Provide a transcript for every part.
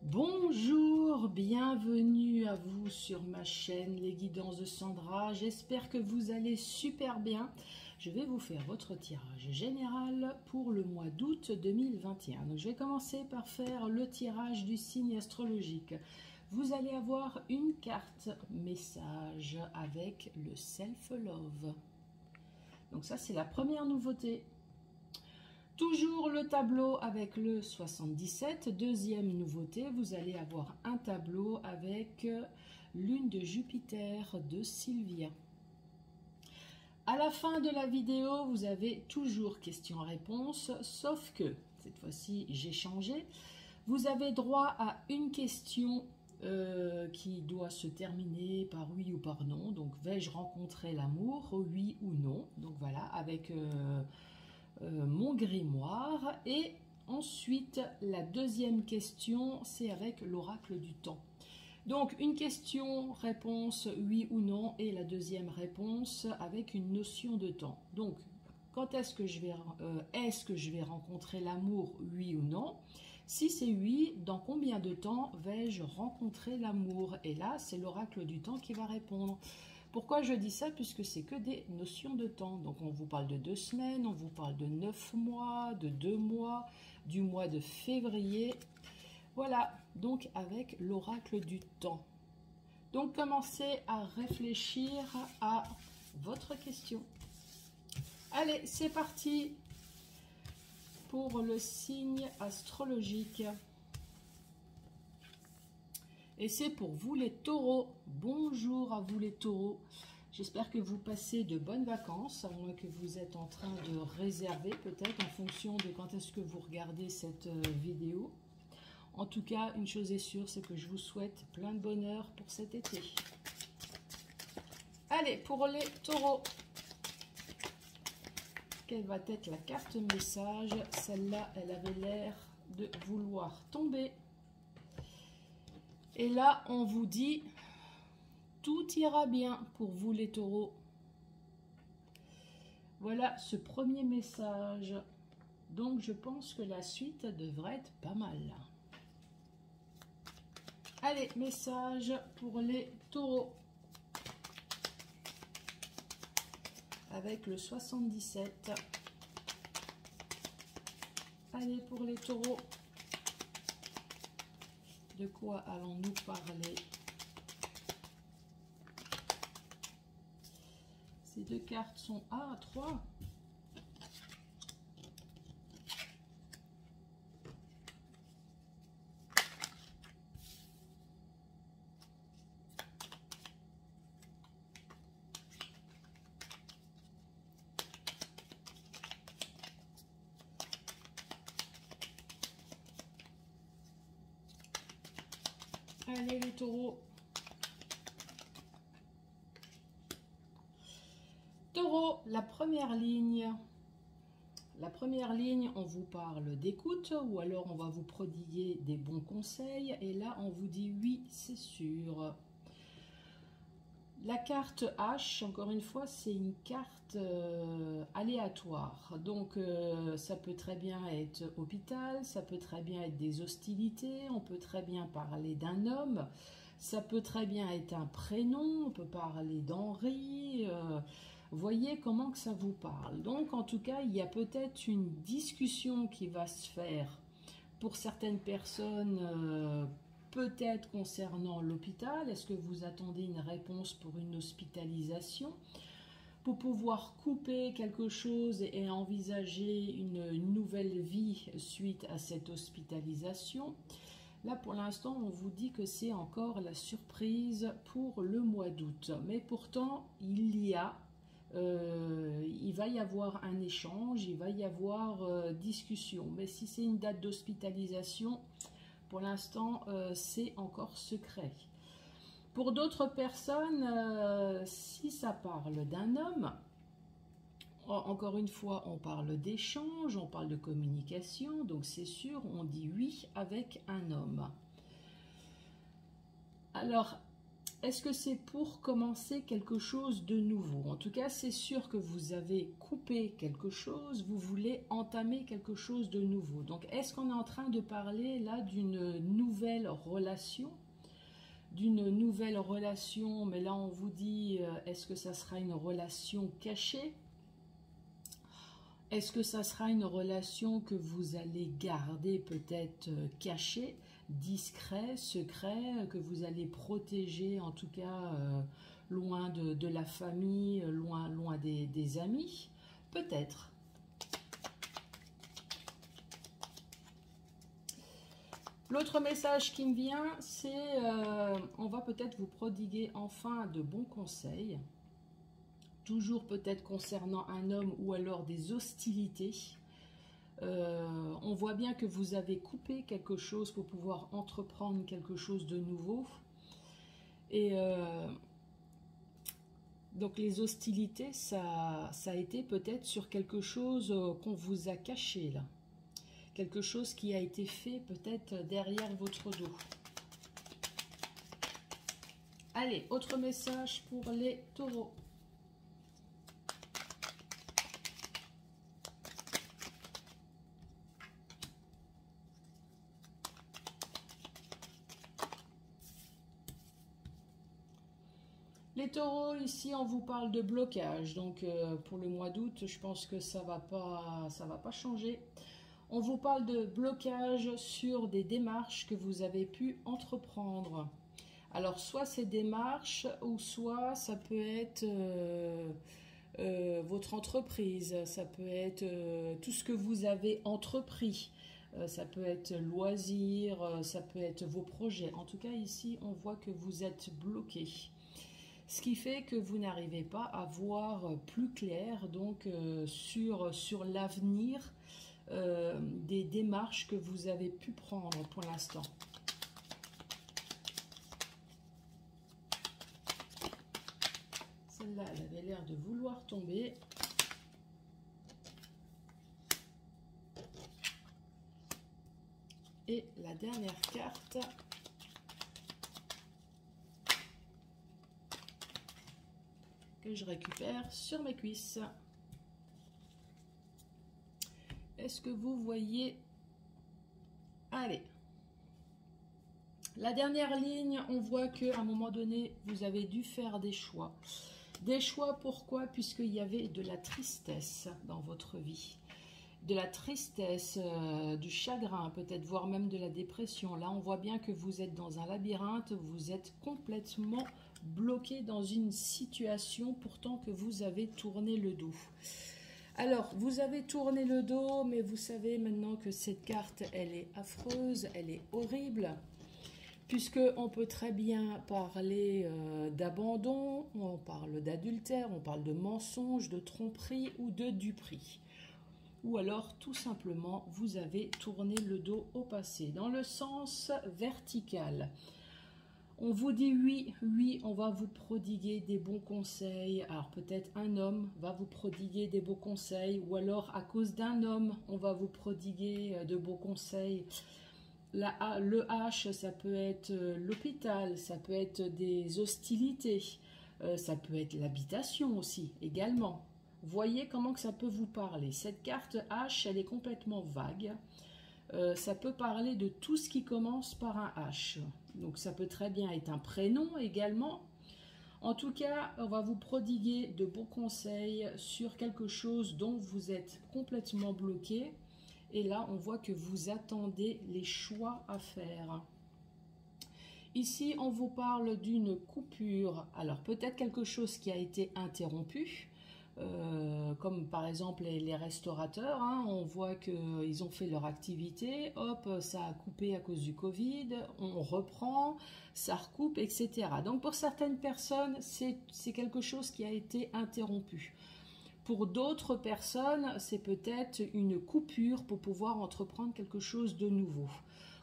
Bonjour, bienvenue à vous sur ma chaîne Les Guidances de Sandra. J'espère que vous allez super bien. Je vais vous faire votre tirage général pour le mois d'août 2021. Donc, je vais commencer par faire le tirage du signe astrologique. Vous allez avoir une carte message avec le self-love. Donc ça, c'est la première nouveauté. Toujours le tableau avec le 77. Deuxième nouveauté, vous allez avoir un tableau avec lune de Jupiter de Sylvia. À la fin de la vidéo, vous avez toujours questions-réponses, sauf que, cette fois-ci, j'ai changé. Vous avez droit à une question qui doit se terminer par oui ou par non. Donc, vais-je rencontrer l'amour, oui ou non? Donc voilà, avec mon grimoire. Et ensuite, la deuxième question, c'est avec l'oracle du temps. Donc, une question, réponse oui ou non, et la deuxième réponse avec une notion de temps. Donc, quand est-ce que je vais rencontrer l'amour, oui ou non? Si c'est oui, dans combien de temps vais-je rencontrer l'amour? Et là, c'est l'oracle du temps qui va répondre. Pourquoi je dis ça? Puisque c'est que des notions de temps. Donc, on vous parle de 2 semaines, on vous parle de 9 mois, de 2 mois, du mois de février. Voilà, donc avec l'oracle du temps. Donc, commencez à réfléchir à votre question. Allez, c'est parti pour le signe astrologique. Et c'est pour vous les taureaux. Bonjour à vous les taureaux. J'espère que vous passez de bonnes vacances, à moins que vous êtes en train de réserver peut-être en fonction de quand est-ce que vous regardez cette vidéo. En tout cas, une chose est sûre, c'est que je vous souhaite plein de bonheur pour cet été. Allez, pour les taureaux. Quelle va être la carte message? Celle-là, elle avait l'air de vouloir tomber. Et là, on vous dit, tout ira bien pour vous les taureaux. Voilà ce premier message. Donc, je pense que la suite devrait être pas mal. Allez, message pour les taureaux. Avec le 77. Allez, pour les taureaux. De quoi allons-nous parler? Ces deux cartes sont à 3. Allez les taureaux. Taureau, la première ligne. La première ligne, on vous parle d'écoute ou alors on va vous prodiguer des bons conseils. Et là, on vous dit oui, c'est sûr. La carte H, encore une fois, c'est une carte aléatoire. Donc, ça peut très bien être hôpital, ça peut très bien être des hostilités, on peut très bien parler d'un homme, ça peut très bien être un prénom, on peut parler d'Henri. Voyez comment que ça vous parle. Donc, en tout cas, il y a peut-être une discussion qui va se faire pour certaines personnes, peut-être concernant l'hôpital. Est-ce que vous attendez une réponse pour une hospitalisation? Pour pouvoir couper quelque chose et envisager une nouvelle vie suite à cette hospitalisation. Là, pour l'instant, on vous dit que c'est encore la surprise pour le mois d'août. Mais pourtant, il va y avoir un échange, il va y avoir discussion. Mais si c'est une date d'hospitalisation, pour l'instant, c'est encore secret. Pour d'autres personnes, si ça parle d'un homme, encore une fois, on parle d'échange, on parle de communication, donc c'est sûr, on dit oui avec un homme. Alors, est-ce que c'est pour commencer quelque chose de nouveau? En tout cas, c'est sûr que vous avez coupé quelque chose, vous voulez entamer quelque chose de nouveau. Donc, est-ce qu'on est en train de parler là d'une nouvelle relation? D'une nouvelle relation, mais là on vous dit, est-ce que ça sera une relation cachée? Est-ce que ça sera une relation que vous allez garder peut-être cachée, discret, secret, que vous allez protéger en tout cas loin de la famille, loin des amis? Peut-être. L'autre message qui me vient, c'est on va peut-être vous prodiguer enfin de bons conseils. Toujours peut-être concernant un homme ou alors des hostilités. On voit bien que vous avez coupé quelque chose pour pouvoir entreprendre quelque chose de nouveau. Et donc les hostilités, ça a été peut-être sur quelque chose qu'on vous a caché là. Quelque chose qui a été fait peut-être derrière votre dos. Allez, autre message pour les taureaux. Les taureaux, ici, on vous parle de blocage. Donc, pour le mois d'août, je pense que ça va pas changer. On vous parle de blocage sur des démarches que vous avez pu entreprendre. Alors, soit ces démarches, ou soit ça peut être votre entreprise, ça peut être tout ce que vous avez entrepris. Ça peut être loisirs, ça peut être vos projets. En tout cas, ici, on voit que vous êtes bloqué. Ce qui fait que vous n'arrivez pas à voir plus clair donc sur l'avenir des démarches que vous avez pu prendre pour l'instant. Celle-là, elle avait l'air de vouloir tomber. Et la dernière carte. Que je récupère sur mes cuisses. Est-ce que vous voyez? Allez. La dernière ligne, on voit qu'à un moment donné, vous avez dû faire des choix. Des choix, pourquoi? Puisqu'il y avait de la tristesse dans votre vie. De la tristesse, du chagrin, peut-être, voire même de la dépression. Là, on voit bien que vous êtes dans un labyrinthe, vous êtes complètement bloqué dans une situation pourtant que vous avez tourné le dos. Alors, vous avez tourné le dos, mais vous savez maintenant que cette carte, elle est affreuse, elle est horrible, puisqu'on peut très bien parler d'abandon, on parle d'adultère, on parle de mensonge, de tromperie ou de duperie. Ou alors, tout simplement, vous avez tourné le dos au passé, dans le sens vertical. On vous dit oui, oui, on va vous prodiguer des bons conseils. Alors peut-être un homme va vous prodiguer des beaux conseils, ou alors à cause d'un homme, on va vous prodiguer de beaux conseils. Le H, ça peut être l'hôpital, ça peut être des hostilités, ça peut être l'habitation aussi, également. Voyez comment que ça peut vous parler. Cette carte H, elle est complètement vague. Ça peut parler de tout ce qui commence par un H. Donc ça peut très bien être un prénom également. En tout cas, on va vous prodiguer de bons conseils sur quelque chose dont vous êtes complètement bloqué. Et là, on voit que vous attendez les choix à faire. Ici, on vous parle d'une coupure. Alors peut-être quelque chose qui a été interrompu. Comme par exemple les restaurateurs, hein, on voit qu'ils ont fait leur activité, hop, ça a coupé à cause du Covid, on reprend, ça recoupe, etc. Donc pour certaines personnes, c'est quelque chose qui a été interrompu. Pour d'autres personnes, c'est peut-être une coupure pour pouvoir entreprendre quelque chose de nouveau.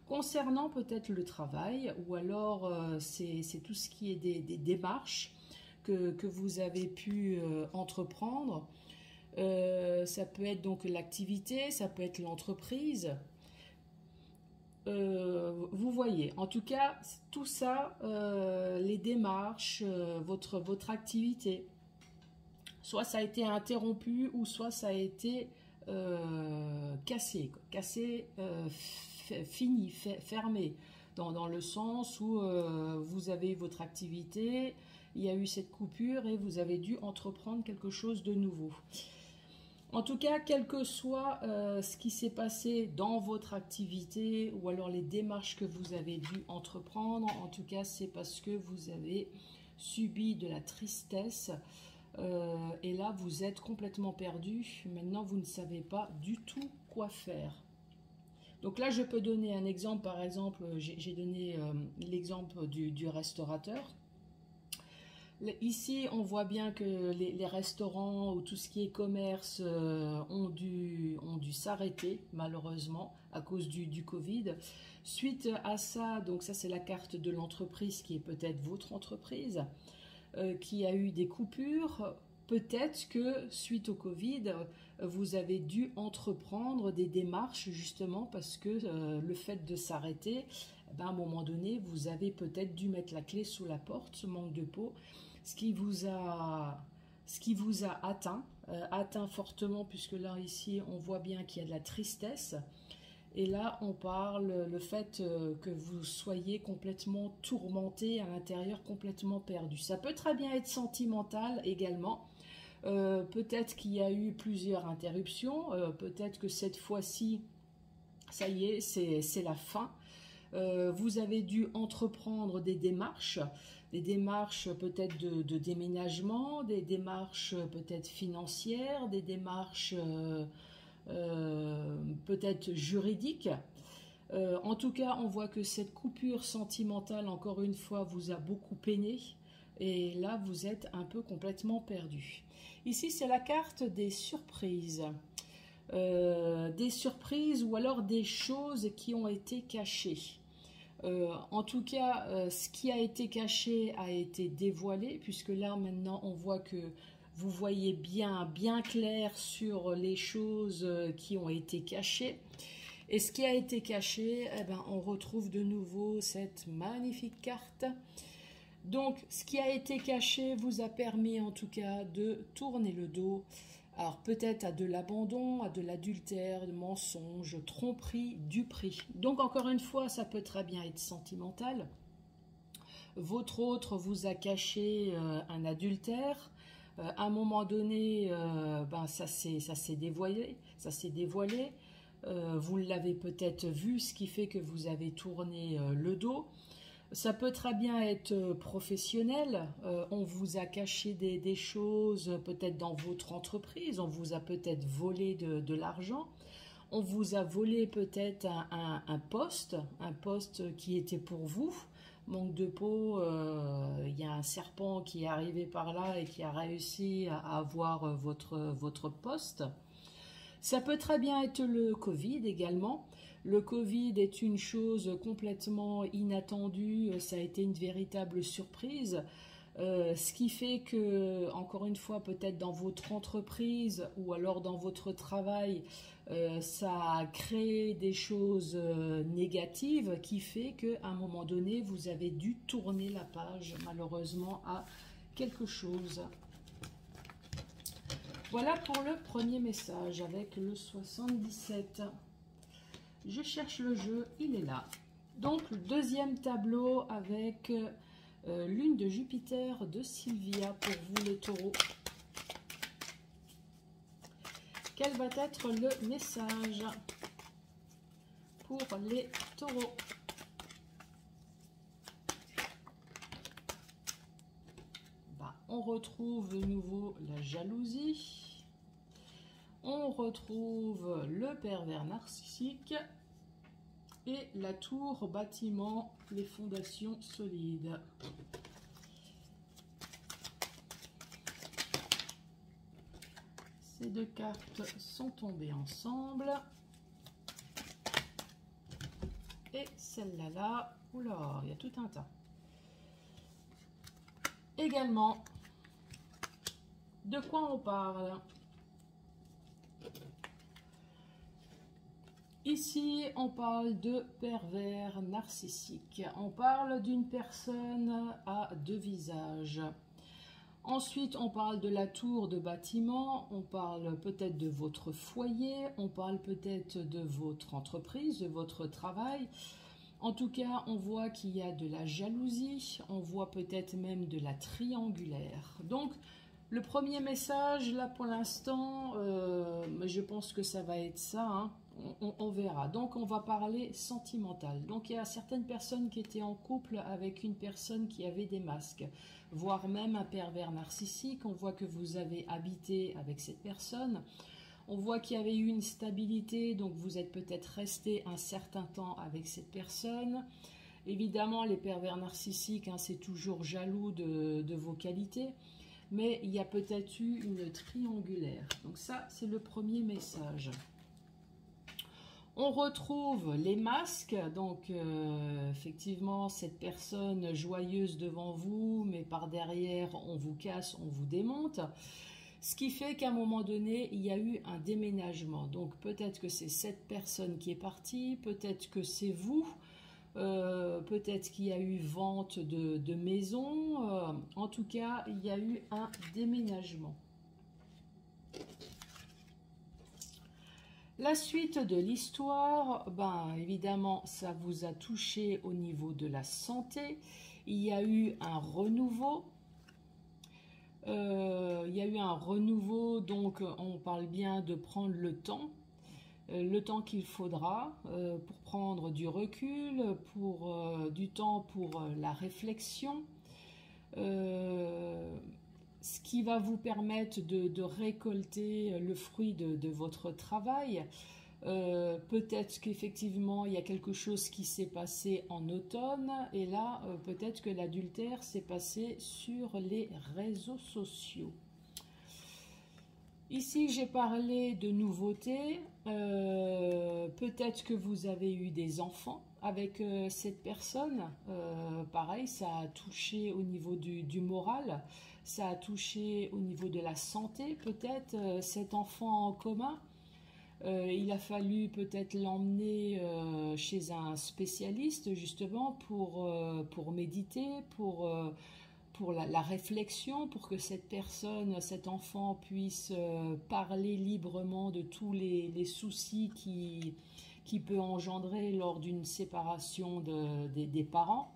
Concernant peut-être le travail, ou alors c'est tout ce qui est des démarches, que vous avez pu entreprendre. Ça peut être donc l'activité, ça peut être l'entreprise. vous voyez, en tout cas, tout ça, les démarches, votre activité, soit ça a été interrompu ou soit ça a été cassé, fini, fermé, dans le sens où vous avez votre activité, il y a eu cette coupure et vous avez dû entreprendre quelque chose de nouveau. En tout cas, quel que soit ce qui s'est passé dans votre activité ou alors les démarches que vous avez dû entreprendre, en tout cas, c'est parce que vous avez subi de la tristesse et là, vous êtes complètement perdu. Maintenant, vous ne savez pas du tout quoi faire. Donc là, je peux donner un exemple. Par exemple, j'ai donné l'exemple du restaurateur. Ici, on voit bien que les restaurants ou tout ce qui est commerce ont dû s'arrêter, malheureusement, à cause du Covid. Suite à ça, donc ça c'est la carte de l'entreprise qui est peut-être votre entreprise, qui a eu des coupures. Peut-être que suite au Covid, vous avez dû entreprendre des démarches justement parce que le fait de s'arrêter, à un moment donné, vous avez peut-être dû mettre la clé sous la porte, ce manque de peau. Ce qui vous a atteint fortement, puisque là, ici, on voit bien qu'il y a de la tristesse. Et là, on parle le fait que vous soyez complètement tourmenté à l'intérieur, complètement perdu. Ça peut très bien être sentimental également. Peut-être qu'il y a eu plusieurs interruptions. Peut-être que cette fois-ci, ça y est, c'est la fin. Vous avez dû entreprendre des démarches peut-être de déménagement, des démarches peut-être financières, des démarches peut-être juridiques. En tout cas, on voit que cette coupure sentimentale, encore une fois, vous a beaucoup peiné. Et là, vous êtes un peu complètement perdu. Ici, c'est la carte des surprises. Des surprises ou alors des choses qui ont été cachées. En tout cas, ce qui a été caché a été dévoilé, puisque là maintenant on voit que vous voyez bien clair sur les choses qui ont été cachées. Et ce qui a été caché, eh ben, on retrouve de nouveau cette magnifique carte. Donc, ce qui a été caché vous a permis en tout cas de tourner le dos. Alors peut-être à de l'abandon, à de l'adultère, de mensonges, tromperie, duperie. Donc encore une fois, ça peut très bien être sentimental. Votre autre vous a caché un adultère. À un moment donné, ça s'est dévoilé. Vous l'avez peut-être vu, ce qui fait que vous avez tourné le dos. Ça peut très bien être professionnel, on vous a caché des choses peut-être dans votre entreprise, on vous a peut-être volé de l'argent, on vous a volé peut-être un poste qui était pour vous, manque de peau, il y a un serpent qui est arrivé par là et qui a réussi à avoir votre poste. Ça peut très bien être le Covid également. Le Covid est une chose complètement inattendue, ça a été une véritable surprise, ce qui fait que, encore une fois, peut-être dans votre entreprise ou alors dans votre travail, ça a créé des choses négatives qui fait qu'à un moment donné, vous avez dû tourner la page, malheureusement, à quelque chose. Voilà pour le premier message avec le 77. Je cherche le jeu, il est là. Donc, le deuxième tableau avec lune de Jupiter de Sylvia pour vous les taureaux. Quel va être le message pour les taureaux? On retrouve de nouveau la jalousie. On retrouve le pervers narcissique. Et la tour, bâtiment, les fondations solides. Ces deux cartes sont tombées ensemble. Et celle-là, là, oula, il y a tout un tas. Également, de quoi on parle? Ici, on parle de pervers narcissique. On parle d'une personne à deux visages. Ensuite, on parle de la tour de bâtiment, on parle peut-être de votre foyer, on parle peut-être de votre entreprise, de votre travail. En tout cas, on voit qu'il y a de la jalousie, on voit peut-être même de la triangulaire. Donc, le premier message, là pour l'instant, je pense que ça va être ça, hein. On verra. Donc, on va parler sentimental. Donc, il y a certaines personnes qui étaient en couple avec une personne qui avait des masques, voire même un pervers narcissique. On voit que vous avez habité avec cette personne. On voit qu'il y avait eu une stabilité, donc vous êtes peut-être resté un certain temps avec cette personne. Évidemment, les pervers narcissiques, hein, c'est toujours jaloux de vos qualités. Mais il y a peut-être eu une triangulaire. Donc ça, c'est le premier message. On retrouve les masques, donc effectivement cette personne joyeuse devant vous, mais par derrière on vous casse, on vous démonte. Ce qui fait qu'à un moment donné, il y a eu un déménagement. Donc peut-être que c'est cette personne qui est partie, peut-être que c'est vous, peut-être qu'il y a eu vente de maison. En tout cas, il y a eu un déménagement. La suite de l'histoire, ben évidemment, ça vous a touché au niveau de la santé. Il y a eu un renouveau. Donc on parle bien de prendre le temps qu'il faudra pour prendre du recul, du temps pour la réflexion. Ce qui va vous permettre de récolter le fruit de votre travail. Peut-être qu'effectivement il y a quelque chose qui s'est passé en automne et là peut-être que l'adultère s'est passé sur les réseaux sociaux. Ici j'ai parlé de nouveautés, peut-être que vous avez eu des enfants avec cette personne, pareil ça a touché au niveau du moral, ça a touché au niveau de la santé peut-être, cet enfant en commun. Il a fallu peut-être l'emmener chez un spécialiste justement pour méditer, pour la réflexion, pour que cette personne, cet enfant puisse parler librement de tous les soucis qui peut engendrer lors d'une séparation des parents.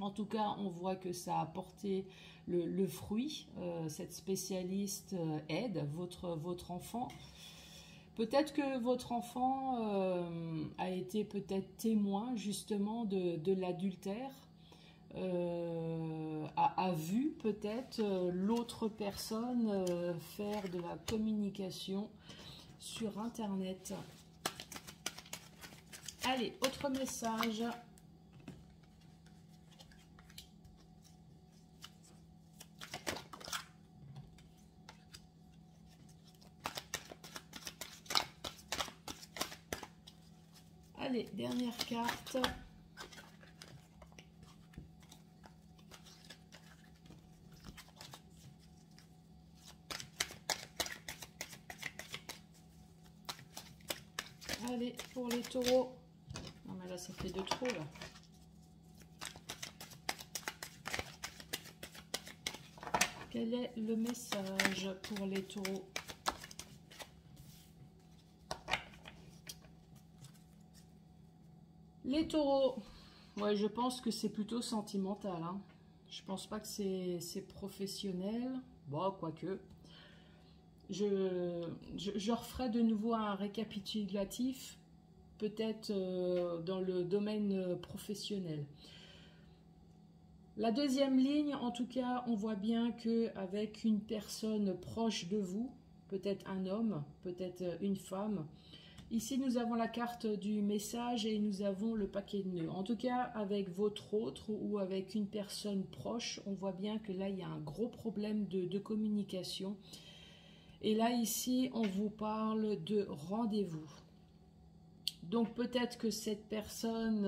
En tout cas, on voit que ça a porté le fruit. Cette spécialiste aide votre enfant. Peut-être que votre enfant a été peut-être témoin justement de l'adultère, a vu peut-être l'autre personne faire de la communication sur Internet. Allez, autre message. Allez, dernière carte. Allez, pour les taureaux. Non mais là, ça fait de trop, là. Quel est le message pour les taureaux? Les taureaux, ouais, je pense que c'est plutôt sentimental, hein. Je pense pas que c'est professionnel. Bon, quoique. Je referai de nouveau un récapitulatif, peut-être dans le domaine professionnel. La deuxième ligne, en tout cas, on voit bien qu'avec une personne proche de vous, peut-être un homme, peut-être une femme. Ici, nous avons la carte du message et nous avons le paquet de nœuds. En tout cas, avec votre autre ou avec une personne proche, on voit bien que là, il y a un gros problème de communication. Et là, ici, on vous parle de rendez-vous. Donc, peut-être que cette personne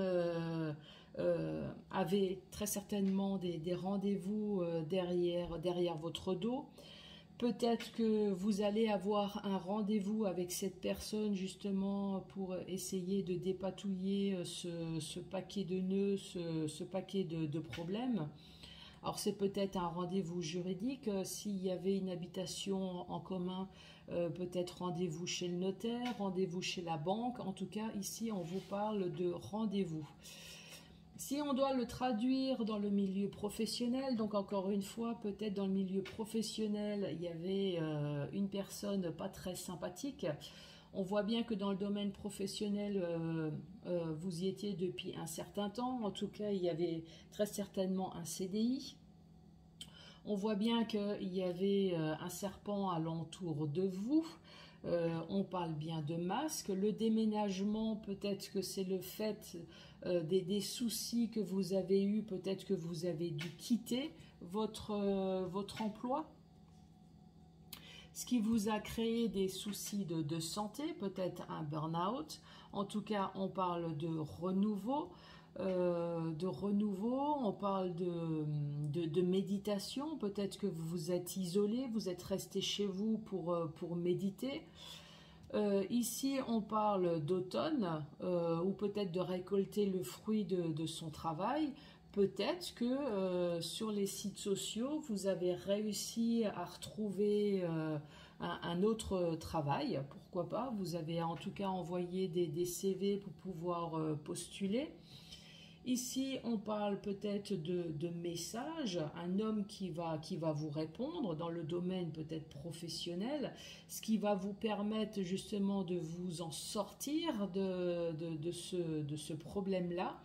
avait très certainement des rendez-vous derrière votre dos. Peut-être que vous allez avoir un rendez-vous avec cette personne justement pour essayer de dépatouiller ce paquet de nœuds, ce paquet de problèmes. Alors c'est peut-être un rendez-vous juridique, s'il y avait une habitation en commun, peut-être rendez-vous chez le notaire, rendez-vous chez la banque. En tout cas, ici, on vous parle de rendez-vous. Si on doit le traduire dans le milieu professionnel, donc encore une fois, peut-être dans le milieu professionnel, il y avait une personne pas très sympathique. On voit bien que dans le domaine professionnel, vous y étiez depuis un certain temps. En tout cas, il y avait très certainement un CDI. On voit bien qu'il y avait un serpent alentour de vous. On parle bien de masque. Le déménagement, peut-être que c'est le fait des soucis que vous avez eus. Peut-être que vous avez dû quitter votre emploi. Ce qui vous a créé des soucis de santé, peut-être un burn-out. En tout cas, on parle de renouveau. On parle de méditation. Peut-être que vous vous êtes isolé, vous êtes resté chez vous pour méditer. Ici, on parle d'automne, ou peut-être de récolter le fruit de son travail. Peut-être que sur les sites sociaux, vous avez réussi à retrouver un autre travail. Pourquoi pas? Vous avez en tout cas envoyé des CV pour pouvoir postuler. Ici, on parle peut-être de messages, un homme qui va vous répondre dans le domaine peut-être professionnel, ce qui va vous permettre justement de vous en sortir de ce problème-là.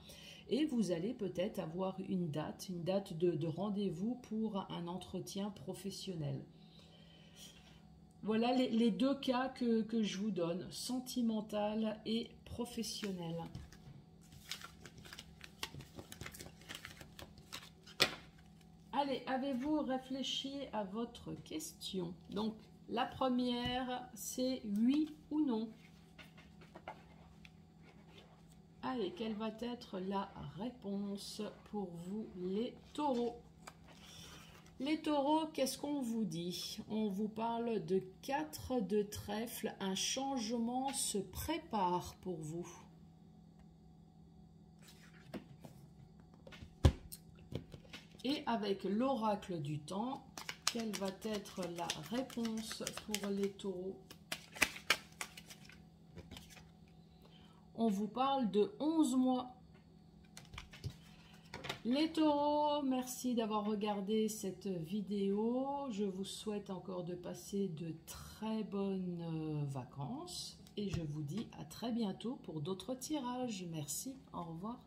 Et vous allez peut-être avoir une date de rendez-vous pour un entretien professionnel. Voilà les deux cas que je vous donne, sentimental et professionnel. Allez, avez-vous réfléchi à votre question? Donc, la première, c'est oui ou non. Allez, quelle va être la réponse pour vous, les taureaux? Les taureaux, qu'est-ce qu'on vous dit? On vous parle de 4 de trèfle. Un changement se prépare pour vous. Et avec l'oracle du temps, quelle va être la réponse pour les taureaux? On vous parle de 11 mois. Les taureaux, merci d'avoir regardé cette vidéo. Je vous souhaite encore de passer de très bonnes vacances. Et je vous dis à très bientôt pour d'autres tirages. Merci, au revoir.